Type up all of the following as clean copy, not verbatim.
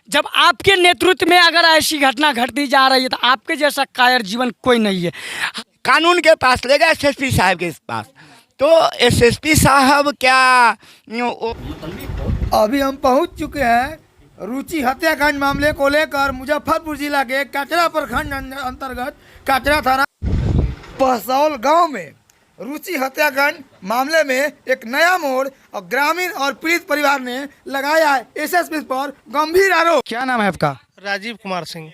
जब आपके नेतृत्व में अगर ऐसी घटना घटती जा रही है तो आपके जैसा कायर जीवन कोई नहीं है। कानून के पास ले गए एसएसपी साहब के पास, तो एसएसपी साहब क्या अभी हम पहुंच चुके हैं रुचि हत्याकांड मामले को लेकर मुजफ्फरपुर जिला के काचरा प्रखंड अंतर्गत काचरा थाना पहसौल गांव में रुचि हत्याकांड मामले में एक नया मोड़ और ग्रामीण और पीड़ित परिवार ने लगाया है एसएसपी पर गंभीर आरोप। क्या नाम है आपका? राजीव कुमार सिंह।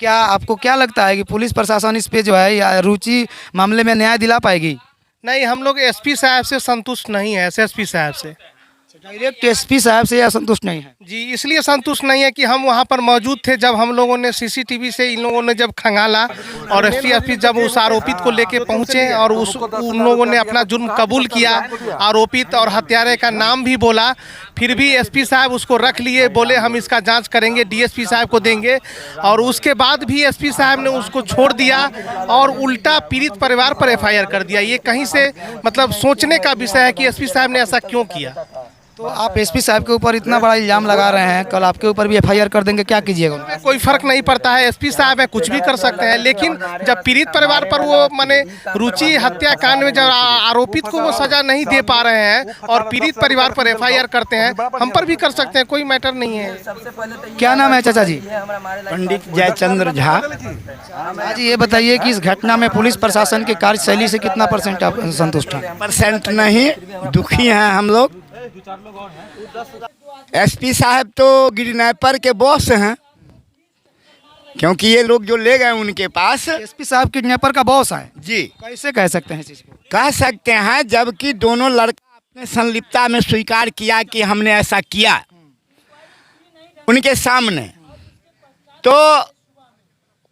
क्या आपको क्या लगता है कि पुलिस प्रशासन इस पे जो है या रुचि मामले में न्याय दिला पाएगी? नहीं, हम लोग एसपी साहब से संतुष्ट नहीं है, एसएसपी साहब से। डायरेक्ट एसपी साहब से या संतुष्ट नहीं है? जी, इसलिए संतुष्ट नहीं है कि हम वहाँ पर मौजूद थे जब हम लोगों ने सीसीटीवी से इन लोगों ने जब खंगाला और एसपी जब उस आरोपित को लेके पहुँचे और उन लोगों ने अपना जुर्म कबूल किया, आरोपित और हत्यारे का नाम भी बोला, फिर भी एसपी साहब उसको रख लिए, बोले हम इसका जांच करेंगे, डीएसपी साहब को देंगे, और उसके बाद भी एसपी साहब ने उसको छोड़ दिया और उल्टा पीड़ित परिवार पर एफआईआर कर दिया। ये कहीं से मतलब सोचने का विषय है कि एसपी साहब ने ऐसा क्यों किया। तो आप एसपी साहब के ऊपर इतना बड़ा इल्जाम लगा रहे हैं, कल आपके ऊपर भी एफआईआर कर देंगे, क्या कीजिएगा? कोई फर्क नहीं पड़ता है, एसपी साहब है, कुछ भी कर सकते हैं, लेकिन जब पीड़ित परिवार पर वो माने रुचि हत्याकांड में जब आरोपित को वो सजा नहीं दे पा रहे हैं और पीड़ित परिवार पर एफआईआर करते हैं, हम पर भी कर सकते हैं, कोई मैटर नहीं है। क्या नाम है चाचा जी? पंडित जयचंद्र झा। जी, ये बताइए कि इस घटना में पुलिस प्रशासन की कार्यशैली से कितना % आप संतुष्ट हैं? % नहीं, दुखी हैं हम लोग। एसपी साहब तो किडनैपर के बॉस हैं, क्योंकि ये लोग जो ले गए उनके पास। एसपी साहब किडनैपर का बॉस है जी, कैसे कह सकते हैं इस चीज को? कह सकते हैं, जबकि दोनों लड़का अपने संलिप्तता में स्वीकार किया कि हमने ऐसा किया उनके सामने, तो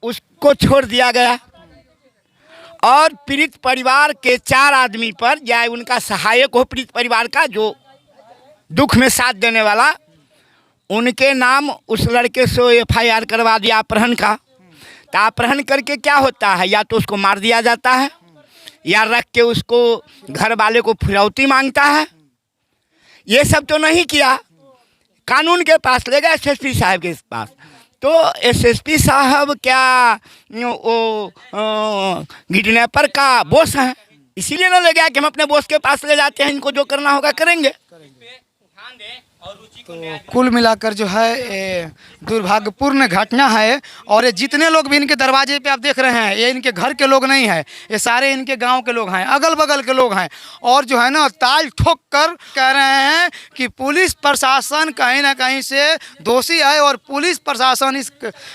उसको छोड़ दिया गया और पीड़ित परिवार के 4 आदमी पर, या उनका सहायक हो पीड़ित परिवार का जो दुख में साथ देने वाला, उनके नाम उस लड़के से एफआईआर करवा दिया अपहरण का। तो अपहरण करके क्या होता है, या तो उसको मार दिया जाता है या रख के उसको घर वाले को फिरौती मांगता है। ये सब तो नहीं किया, कानून के पास ले गए एसएसपी साहब के पास, तो एसएसपी साहब क्या वो किडनैपर का बॉस है, इसीलिए ना ले गया कि हम अपने बॉस के पास ले जाते हैं, इनको जो करना होगा करेंगे। तो कुल मिलाकर जो है ये दुर्भाग्यपूर्ण घटना है, और ये जितने लोग भी इनके दरवाजे पे आप देख रहे हैं, ये इनके घर के लोग नहीं हैं, ये सारे इनके गांव के लोग हैं, अगल बगल के लोग हैं, और जो है ना ताल ठोक कर कह रहे हैं कि पुलिस प्रशासन कहीं ना कहीं से दोषी है और पुलिस प्रशासन इस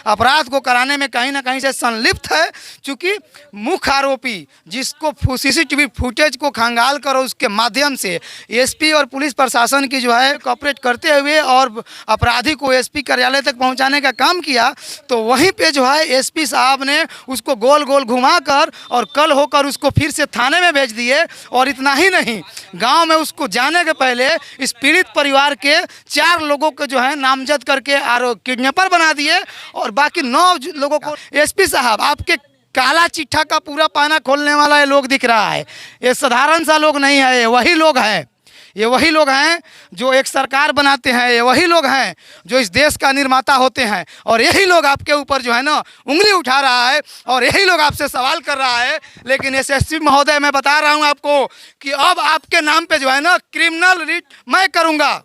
अपराध को कराने में कहीं ना कहीं से संलिप्त है। चूँकि मुख्य आरोपी जिसको सीसीटीवी फुटेज को खंगाल कर उसके माध्यम से एसपी और पुलिस प्रशासन की जो है कॉपरेट करते हुए और अपराधी को एसपी कार्यालय तक पहुंचाने का काम किया, तो वहीं पे जो है एसपी साहब ने उसको गोल गोल घुमाकर और कल होकर उसको फिर से थाने में भेज दिए। और इतना ही नहीं, गांव में उसको जाने के पहले इस पीड़ित परिवार के 4 लोगों को जो है नामजद करके किडनैपर बना दिए, और बाकी 9 लोगों को एसपी साहब आपके काला चिट्ठा का पूरा पाना खोलने वाला ये लोग दिख रहा है। ये साधारण सा लोग नहीं है, ये वही लोग हैं, ये वही लोग हैं जो एक सरकार बनाते हैं, ये वही लोग हैं जो इस देश का निर्माता होते हैं, और यही लोग आपके ऊपर जो है ना उंगली उठा रहा है और यही लोग आपसे सवाल कर रहा है। लेकिन एसएसपी महोदय, मैं बता रहा हूं आपको कि अब आपके नाम पे जो है ना क्रिमिनल रिट मैं करूंगा।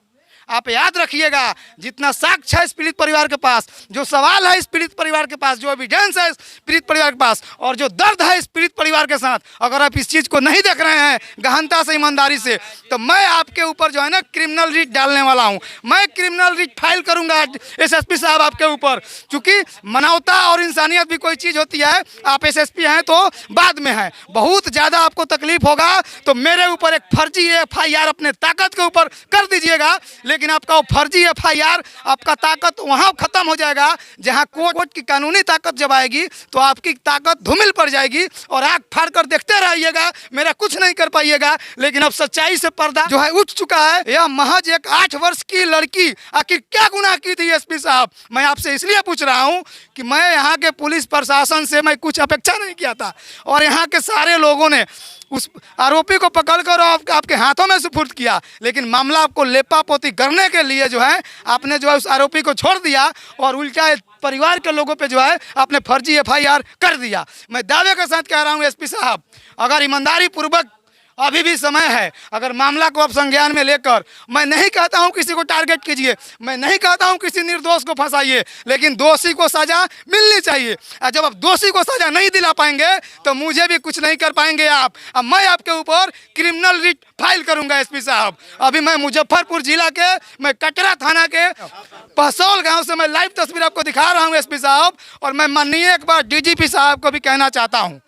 आप याद रखिएगा, जितना साक्ष्य है इस पीड़ित परिवार के पास, जो सवाल है इस पीड़ित परिवार के पास, जो एविडेंस है इस पीड़ित परिवार के पास, और जो दर्द है इस पीड़ित परिवार के साथ, अगर आप इस चीज़ को नहीं देख रहे हैं गहनता से, ईमानदारी से, तो मैं आपके ऊपर जो है ना क्रिमिनल रिट डालने वाला हूं। मैं क्रिमिनल रिट फाइल करूंगा एसएसपी साहब आपके ऊपर, क्योंकि मानवता और इंसानियत भी कोई चीज़ होती है। आप एसएसपी हैं तो बाद में हैं, बहुत ज़्यादा आपको तकलीफ होगा तो मेरे ऊपर एक फर्जी एफआईआर अपने ताकत के ऊपर कर दीजिएगा, लेकिन आपका वो फर्जी एफआईआर, आपका ताकत वहां खत्म हो जाएगा जहां कोर्ट की कानूनी ताकत जब आएगी तो आपकी ताकत धूमिल पड़ जाएगी और आंख फाड़ कर देखते रहिएगा, मेरा कुछ नहीं कर पाइएगा। लेकिन अब सच्चाई से पर्दा जो है उठ चुका है। यह महज एक 8 वर्ष की लड़की आखिर क्या गुनाह की थी एसपी साहब? मैं आपसे इसलिए पूछ रहा हूं कि मैं यहाँ के पुलिस प्रशासन से मैं कुछ अपेक्षा नहीं किया था, और यहाँ के सारे लोगों ने उस आरोपी को पकड़कर आपके हाथों में सुपुर्द किया, लेकिन मामला आपको लेपापोती करने के लिए जो है आपने जो है उस आरोपी को छोड़ दिया और उल्टा परिवार के लोगों पे जो है आपने फर्जी FIR कर दिया। मैं दावे के साथ कह रहा हूँ SP साहब, अगर ईमानदारी पूर्वक अभी भी समय है, अगर मामला को आप संज्ञान में लेकर, मैं नहीं कहता हूं किसी को टारगेट कीजिए, मैं नहीं कहता हूं किसी निर्दोष को फंसाइए, लेकिन दोषी को सजा मिलनी चाहिए। और जब आप दोषी को सजा नहीं दिला पाएंगे तो मुझे भी कुछ नहीं कर पाएंगे आप। अब मैं आपके ऊपर क्रिमिनल रिट फाइल करूंगा SP साहब। अभी मैं मुजफ्फरपुर जिला के, मैं कटरा थाना के पहसौल गाँव से मैं लाइव तस्वीर आपको दिखा रहा हूँ SP साहब। और मैं माननीय एक बार DGP साहब को भी कहना चाहता हूँ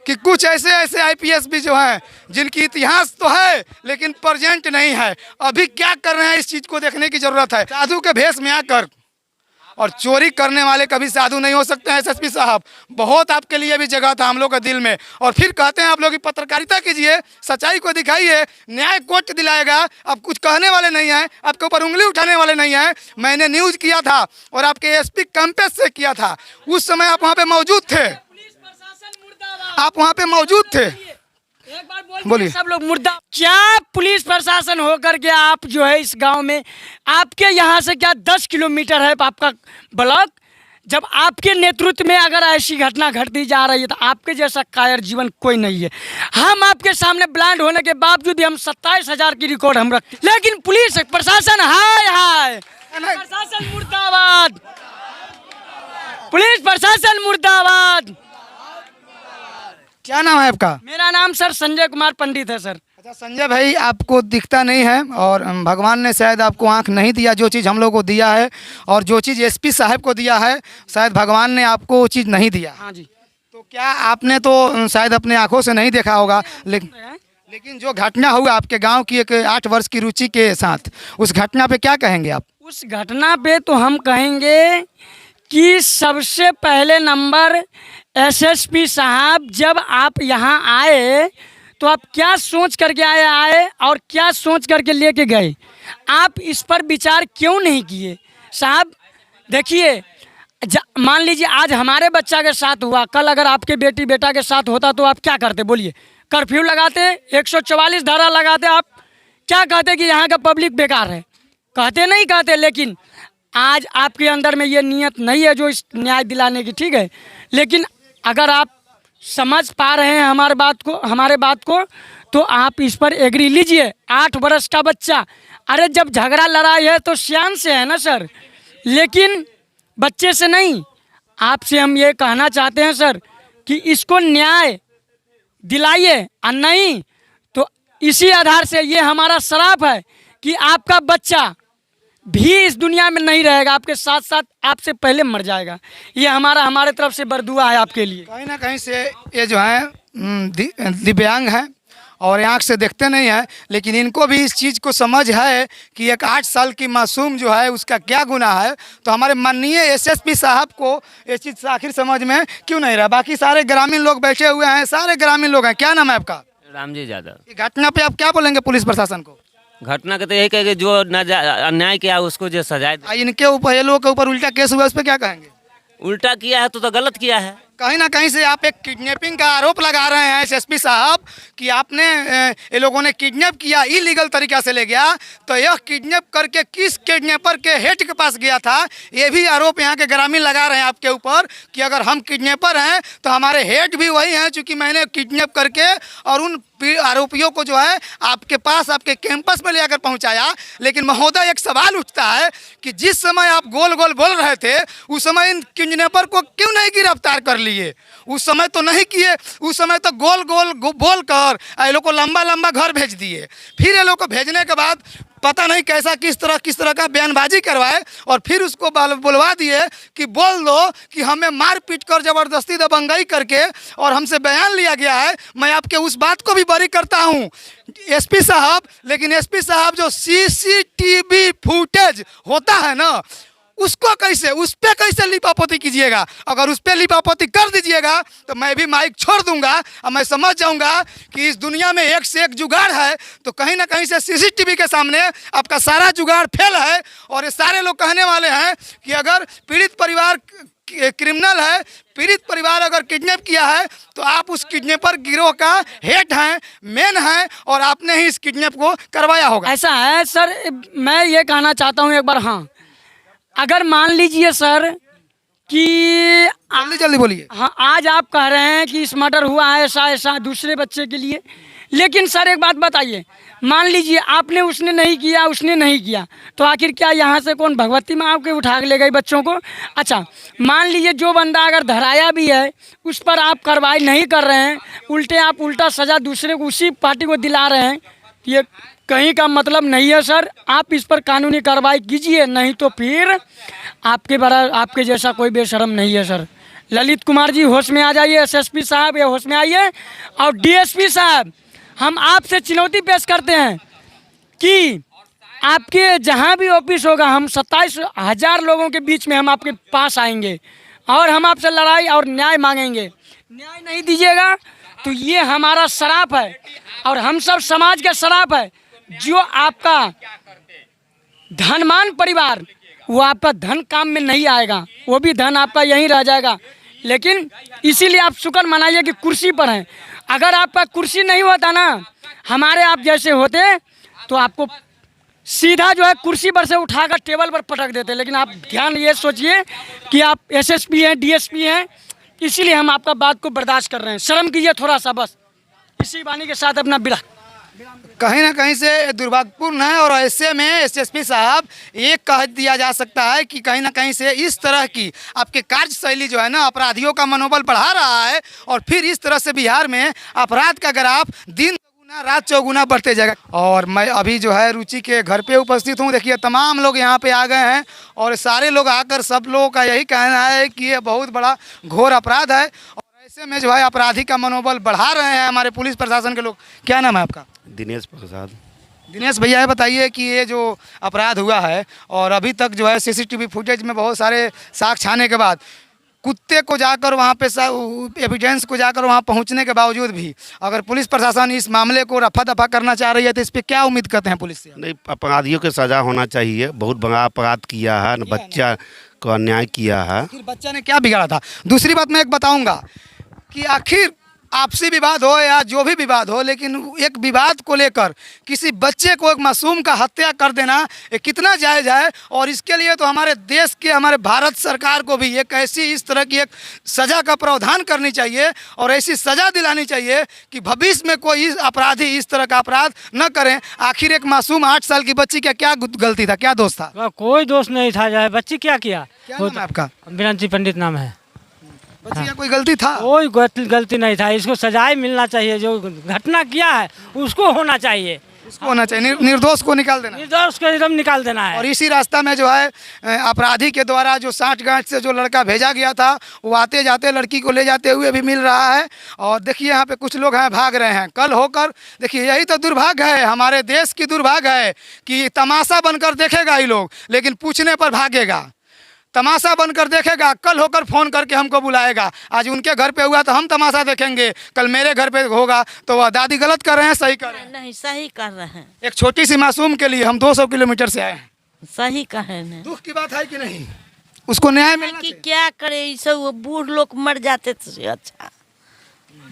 कि कुछ ऐसे IPS भी जो हैं जिनकी इतिहास तो है लेकिन प्रेजेंट नहीं है, अभी क्या कर रहे हैं इस चीज़ को देखने की ज़रूरत है। साधु के भेष में आकर और चोरी करने वाले कभी साधु नहीं हो सकते हैं SSP साहब। बहुत आपके लिए भी जगह था हम लोग के दिल में, और फिर कहते हैं आप लोग की पत्रकारिता कीजिए, सच्चाई को दिखाइए, न्याय कोर्ट दिलाएगा। आप कुछ कहने वाले नहीं हैं, आपके ऊपर उंगली उठाने वाले नहीं हैं। मैंने न्यूज़ किया था और आपके SP कैंपस से किया था, उस समय आप वहाँ पर मौजूद थे, आप वहाँ पे मौजूद थे। एक बार बोलिए। सब लोग मुर्दा। क्या पुलिस प्रशासन होकर के आप जो है इस गांव में, आपके यहाँ से क्या 10 किलोमीटर है आपका ब्लॉक, जब आपके नेतृत्व में अगर ऐसी घटना घटती जा रही है तो आपके जैसा कायर जीवन कोई नहीं है। हम आपके सामने ब्लाइंड होने के बावजूद हम 27,000 की रिकॉर्ड हम रखते, लेकिन पुलिस प्रशासन हाय प्रशासन मुर्दाबाद, पुलिस प्रशासन मुर्दाबाद। क्या नाम है आपका? मेरा नाम सर संजय कुमार पंडित है सर। अच्छा संजय भाई, आपको दिखता नहीं है और भगवान ने शायद आपको आंख नहीं दिया, जो चीज़ हम लोग को दिया है और जो चीज़ SP साहब को दिया है शायद भगवान ने आपको वो चीज़ नहीं दिया। हाँ जी। तो क्या आपने तो शायद अपने आंखों से नहीं देखा होगा, लेकिन जो घटना हुआ आपके गांव की एक 8 वर्ष की रुचि के साथ, उस घटना पे क्या कहेंगे आप? उस घटना पे तो हम कहेंगे कि सबसे पहले नंबर SSP साहब, जब आप यहाँ आए तो आप क्या सोच करके आए और क्या सोच करके लेके गए, आप इस पर विचार क्यों नहीं किए साहब? देखिए, मान लीजिए आज हमारे बच्चा के साथ हुआ, कल अगर आपके बेटी बेटा के साथ होता तो आप क्या करते बोलिए? कर्फ्यू लगाते, 144 धारा लगाते, आप क्या कहते कि यहाँ का पब्लिक बेकार है? कहते नहीं कहते, लेकिन आज आपके अंदर में ये नियत नहीं है जो इस न्याय दिलाने की, ठीक है। लेकिन अगर आप समझ पा रहे हैं हमारे बात को तो आप इस पर एग्री लीजिए। 8 वर्ष का बच्चा, अरे जब झगड़ा लड़ाई है तो सियान से है ना सर, लेकिन बच्चे से नहीं। आपसे हम ये कहना चाहते हैं सर कि इसको न्याय दिलाइए, और नहीं तो इसी आधार से ये हमारा श्राप है कि आपका बच्चा भी इस दुनिया में नहीं रहेगा, आपके साथ साथ आपसे पहले मर जाएगा। ये हमारे तरफ से बरदुआ है आपके लिए। कहीं ना कहीं से ये जो है दिव्यांग हैं और आँख से देखते नहीं हैं, लेकिन इनको भी इस चीज़ को समझ है कि एक 8 साल की मासूम जो है उसका क्या गुनाह है। तो हमारे माननीय SSP साहब को ये चीज़ आखिर समझ में क्यों नहीं रहा? बाकी सारे ग्रामीण लोग बैठे हुए हैं, सारे ग्रामीण लोग हैं। क्या नाम है आपका? रामजी यादव। ये घटना पे आप क्या बोलेंगे पुलिस प्रशासन को? घटना के तो यही कहेंगे जो अन्याय किया उसको जो सजाए दे। इनके ऊपर, ये लोगों के ऊपर उल्टा केस हुआ, उस पर क्या कहेंगे? उल्टा किया है तो गलत किया है। कहीं ना कहीं से आप एक किडनैपिंग का आरोप लगा रहे हैं SSP साहब कि आपने ये लोगों ने किडनैप किया, इलीगल तरीक़ा से ले गया। तो यह किडनैप करके किस किडनैपर के हेड के पास गया था, ये भी आरोप यहाँ के ग्रामीण लगा रहे हैं आपके ऊपर कि अगर हम किडनैपर हैं तो हमारे हेड भी वही हैं, चूँकि मैंने किडनैप करके और उन आरोपियों को जो है आपके पास, आपके कैंपस में ले आकर पहुँचाया। लेकिन महोदय, एक सवाल उठता है कि जिस समय आप गोल गोल बोल रहे थे उस समय इन किडनैपर को क्यों नहीं गिरफ्तार कर लिए? उस समय तो नहीं किए, उस समय तो गोल गोल बोल कर ये लोग को लंबा लंबा घर भेज दिए। फिर ये लोग को भेजने के बाद पता नहीं कैसा किस तरह का बयानबाजी करवाए और फिर उसको बुलवा दिए कि बोल दो कि हमें मार पीट कर ज़बरदस्ती दबंगई करके और हमसे बयान लिया गया है। मैं आपके उस बात को भी बरी करता हूँ SP साहब, लेकिन SP साहब जो CCTV फुटेज होता है ना, उसको कैसे, उस पर कैसे लिपापोती कीजिएगा? अगर उस पर लिपापोती कर दीजिएगा तो मैं भी माइक छोड़ दूंगा और मैं समझ जाऊंगा कि इस दुनिया में एक से एक जुगाड़ है। तो कहीं ना कहीं से CCTV के सामने आपका सारा जुगाड़ फेल है। और ये सारे लोग कहने वाले हैं कि अगर पीड़ित परिवार क्रिमिनल है, पीड़ित परिवार अगर किडनैप किया है तो आप उस किडनैपर गिरोह का हेड हैं, मेन हैं, और आपने ही इस किडनैप को करवाया होगा। ऐसा है सर, मैं ये कहना चाहता हूँ एक बार, हाँ अगर मान लीजिए सर कि जल्दी जल्दी बोलिए। हाँ आज आप कह रहे हैं कि इस मर्डर हुआ है ऐसा ऐसा दूसरे बच्चे के लिए, लेकिन सर एक बात बताइए, मान लीजिए आपने उसने नहीं किया उसने नहीं किया तो आखिर क्या यहाँ से कौन भगवती माँ आपके उठा के ले गई बच्चों को? अच्छा मान लीजिए जो बंदा अगर धराया भी है उस पर आप कार्रवाई नहीं कर रहे हैं, उल्टे आप उल्टा सज़ा दूसरे को उसी पार्टी को दिला रहे हैं, ये कहीं का मतलब नहीं है सर। आप इस पर कानूनी कार्रवाई कीजिए, नहीं तो फिर आपके जैसा कोई बेशरम नहीं है सर। ललित कुमार जी होश में आ जाइए, एसएसपी साहब ये होश में आइए, और डीएसपी साहब हम आपसे चुनौती पेश करते हैं कि आपके जहां भी ऑफिस होगा हम 27,000 लोगों के बीच में हम आपके पास आएंगे और हम आपसे लड़ाई और न्याय मांगेंगे। न्याय नहीं दीजिएगा तो ये हमारा श्राप है और हम सब समाज का श्राप है। जो आपका धनवान परिवार वो आपका धन काम में नहीं आएगा, वो भी धन आपका यहीं रह जाएगा। लेकिन इसीलिए आप शुक्र मनाइए कि कुर्सी पर हैं। अगर आपका कुर्सी नहीं होता ना, हमारे आप जैसे होते तो आपको सीधा जो है कुर्सी पर से उठाकर टेबल पर पटक देते। लेकिन आप ध्यान ये सोचिए कि आप एसएसपी हैं, डीएसपी हैं, इसीलिए हम आपका बात को बर्दाश्त कर रहे हैं। शर्म कीजिए थोड़ा सा, बस इसी वाणी के साथ अपना विदा। कहीं ना कहीं से दुर्भाग्यपूर्ण है, और ऐसे में एसएसपी साहब ये कह दिया जा सकता है कि कहीं ना कहीं से इस तरह की आपके कार्यशैली जो है ना अपराधियों का मनोबल बढ़ा रहा है, और फिर इस तरह से बिहार में अपराध का ग्राफ दिन दोगुना रात चौगुना बढ़ते जाएगा। और मैं अभी जो है रुचि के घर पे उपस्थित हूँ। देखिए तमाम लोग यहाँ पे आ गए हैं और सारे लोग आकर सब लोगों का यही कहना है कि ये बहुत बड़ा घोर अपराध है, और ऐसे में जो है अपराधी का मनोबल बढ़ा रहे हैं हमारे पुलिस प्रशासन के लोग। क्या नाम है आपका? दिनेश प्रसाद। दिनेश भैया ये बताइए कि ये जो अपराध हुआ है और अभी तक जो है सीसीटीवी फुटेज में बहुत सारे साक्ष्य आने के बाद कुत्ते को जाकर वहाँ पे एविडेंस को जाकर वहाँ पहुँचने के बावजूद भी अगर पुलिस प्रशासन इस मामले को रफा दफा करना चाह रही है तो इस पर क्या उम्मीद करते हैं पुलिस से? नहीं, अपराधियों के सज़ा होना चाहिए। बहुत बड़ा अपराध किया है, बच्चा को अन्याय किया है। आखिर बच्चा ने क्या बिगाड़ा था? दूसरी बात मैं एक बताऊँगा कि आखिर आपसी विवाद हो या जो भी विवाद हो, लेकिन एक विवाद को लेकर किसी बच्चे को, एक मासूम का हत्या कर देना ये कितना जायज़ है? और इसके लिए तो हमारे देश के, हमारे भारत सरकार को भी एक ऐसी इस तरह की एक सज़ा का प्रावधान करनी चाहिए और ऐसी सज़ा दिलानी चाहिए कि भविष्य में कोई अपराधी इस तरह का अपराध न करें। आखिर एक मासूम 8 साल की बच्ची का क्या गलती था, क्या दोष था? कोई दोष नहीं था। जो है बच्ची क्या किया? क्या नाम है आपका? बिरंची पंडित नाम है। बच्ची का कोई गलती था? कोई गलती नहीं था। इसको सजाए मिलना चाहिए, जो घटना किया है उसको होना चाहिए, उसको होना चाहिए, निर्दोष को निकाल देना, निर्दोष को एकदम निकाल देना है। और इसी रास्ता में जो है अपराधी के द्वारा जो 60 गांठ से जो लड़का भेजा गया था वो आते जाते लड़की को ले जाते हुए भी मिल रहा है। और देखिए यहाँ पे कुछ लोग हैं भाग रहे हैं कल होकर। देखिए यही तो दुर्भाग्य है, हमारे देश की दुर्भाग्य है कि तमाशा बनकर देखेगा ये लोग, लेकिन पूछने पर भागेगा। तमाशा बनकर देखेगा, कल होकर फ़ोन करके हमको बुलाएगा। आज उनके घर पे हुआ तो हम तमाशा देखेंगे, कल मेरे घर पे होगा तो वह दादी गलत कर रहे हैं सही कर रहे हैं? नहीं, सही कर रहे हैं। एक छोटी सी मासूम के लिए हम 200 किलोमीटर से आए हैं। सही कहे न। दुख की बात है कि नहीं? उसको न्याय मिलना कि चाहिए। क्या करे, ये सब वो बूढ़ लोग मर जाते तो अच्छा,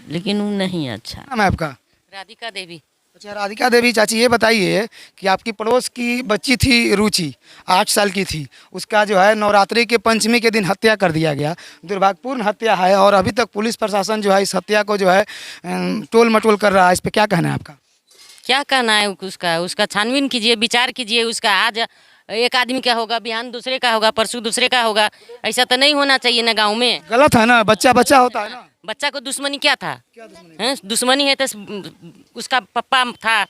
लेकिन वो नहीं अच्छा। नाम है आपका? राधिका देवी। अच्छा राधिका देवी चाची, ये बताइए कि आपकी पड़ोस की बच्ची थी रुचि, 8 साल की थी, उसका जो है नवरात्रि के पंचमी के दिन हत्या कर दिया गया। दुर्भाग्यपूर्ण हत्या है और अभी तक पुलिस प्रशासन जो है इस हत्या को जो है टोल मटोल कर रहा है। इस पर क्या कहना है आपका? क्या कहना है उसका छानबीन कीजिए, विचार कीजिए। उसका आज एक आदमी का होगा, बिहान दूसरे का होगा, परसों दूसरे का होगा। ऐसा तो नहीं होना चाहिए ना गाँव में। गलत है ना, बच्चा बच्चा होता है ना। बच्चा को दुश्मनी क्या था? दुश्मनी है तो उसका पप्पा था,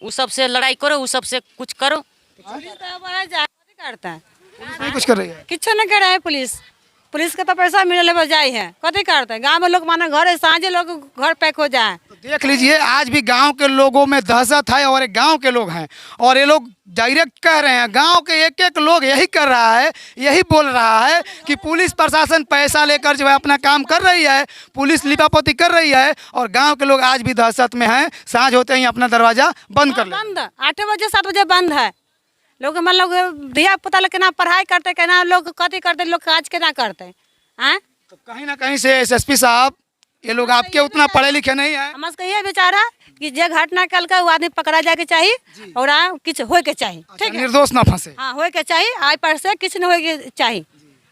उस सब से लड़ाई करो, उस सब से कुछ करो। करता है नहीं कुछ कर रही है, किच्छो नहीं कर रहा है पुलिस के तो पैसा मिले बजाय है, कथी करते हैं? गाँव में लोग माने घर है, साँझे लोग घर पैक हो जाए। तो देख लीजिए आज भी गांव के लोगों में दहशत है और गांव के लोग हैं और ये लोग डायरेक्ट कह रहे हैं, गांव के एक एक लोग यही कर रहा है, यही बोल रहा है कि पुलिस प्रशासन पैसा लेकर जो है अपना काम कर रही है, पुलिस लिपापोती कर रही है और गांव के लोग आज भी दहशत में हैं। साँझ होते ही अपना दरवाजा बंद कर लेते हैं। बंद 8 बजे 7 बजे बंद है। लोग मतलब धिया पुता लोग केना पढ़ाई करते, केना लोग कथी करते, लोग काज केना करते हैं? तो कहीं ना कहीं से एसएसपी साहब ये लोग आपके उतना पढ़े लिखे नहीं है। हमको ये बेचारा कि जे घटना कल का वो आदमी पकड़ा जाके चाहिए और कुछ हो के चाहिए, ठीक है, निर्दोष ना फंसे। हाँ हो के चाहिए, आज पर से कुछ न हो के चाहिए।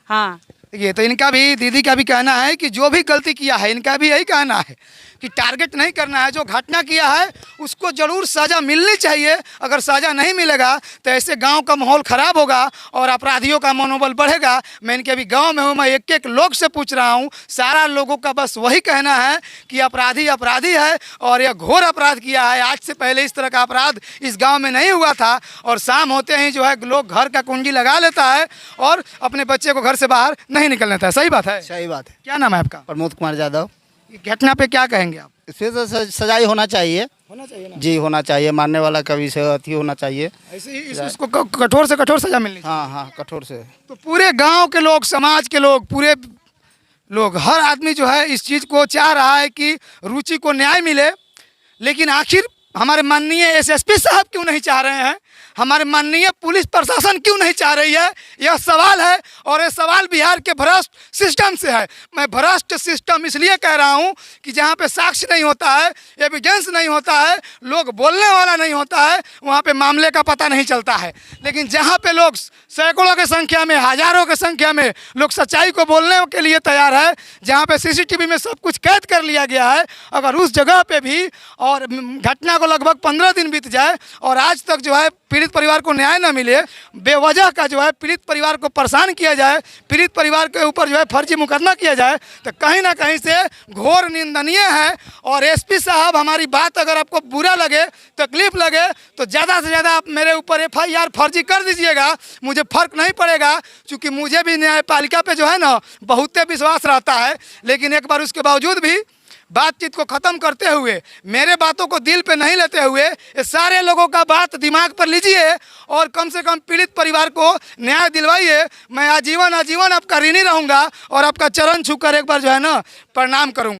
हाँ देखिए, तो इनका भी, दीदी का भी कहना है कि जो भी गलती किया है इनका भी यही कहना है कि टारगेट नहीं करना है। जो घटना किया है उसको ज़रूर सज़ा मिलनी चाहिए। अगर सज़ा नहीं मिलेगा तो ऐसे गांव का माहौल ख़राब होगा और अपराधियों का मनोबल बढ़ेगा। मैं इनके अभी गांव में हूँ, मैं एक एक लोग से पूछ रहा हूँ, सारा लोगों का बस वही कहना है कि अपराधी अपराधी है और यह घोर अपराध किया है। आज से पहले इस तरह का अपराध इस गाँव में नहीं हुआ था और शाम होते ही जो है लोग घर का कुंजी लगा लेता है और अपने बच्चे को घर से बाहर नहीं निकलने देता है। सही बात है? सही बात है। क्या नाम है आपका? प्रमोद कुमार यादव। घटना पे क्या कहेंगे आप? इससे तो सजाई होना चाहिए। होना चाहिए ना? जी होना चाहिए, मारने वाला का भी अथी होना चाहिए। ऐसे ही इसको कठोर से कठोर सजा मिलनी चाहिए। हाँ हाँ, कठोर से। तो पूरे गांव के लोग, समाज के लोग, पूरे लोग, हर आदमी जो है इस चीज़ को चाह रहा है कि रुचि को न्याय मिले। लेकिन आखिर हमारे माननीय एसएसपी साहब क्यों नहीं चाह रहे हैं? हमारे माननीय पुलिस प्रशासन क्यों नहीं चाह रही है? यह सवाल है और यह सवाल बिहार के भ्रष्ट सिस्टम से है। मैं भ्रष्ट सिस्टम इसलिए कह रहा हूं कि जहां पे साक्ष्य नहीं होता है, एविडेंस नहीं होता है, लोग बोलने वाला नहीं होता है, वहां पे मामले का पता नहीं चलता है। लेकिन जहां पे लोग सैकड़ों की संख्या में, हजारों की संख्या में लोग सच्चाई को बोलने के लिए तैयार है, जहाँ पे सीसीटीवी में सब कुछ कैद कर लिया गया है, अगर उस जगह पे भी और घटना को लगभग 15 दिन बीत जाए और आज तक जो है पीड़ित परिवार को न्याय न मिले, बेवजह का जो है पीड़ित परिवार को परेशान किया जाए, पीड़ित परिवार के ऊपर जो है फर्जी मुकदमा किया जाए, तो कहीं ना कहीं से घोर निंदनीय है। और एसपी साहब, हमारी बात अगर आपको बुरा लगे, तकलीफ लगे, तो ज़्यादा से ज़्यादा आप मेरे ऊपर एफआईआर फर्जी कर दीजिएगा, मुझे फ़र्क नहीं पड़ेगा, क्योंकि मुझे भी न्यायपालिका पे जो है ना बहुत विश्वास रहता है। लेकिन एक बार उसके बावजूद भी बातचीत को ख़त्म करते हुए, मेरे बातों को दिल पे नहीं लेते हुए, ये सारे लोगों का बात दिमाग पर लीजिए और कम से कम पीड़ित परिवार को न्याय दिलवाइए। मैं आजीवन आजीवन आपका ऋणी रहूँगा और आपका चरण छूकर एक बार जो है ना प्रणाम करूँगा।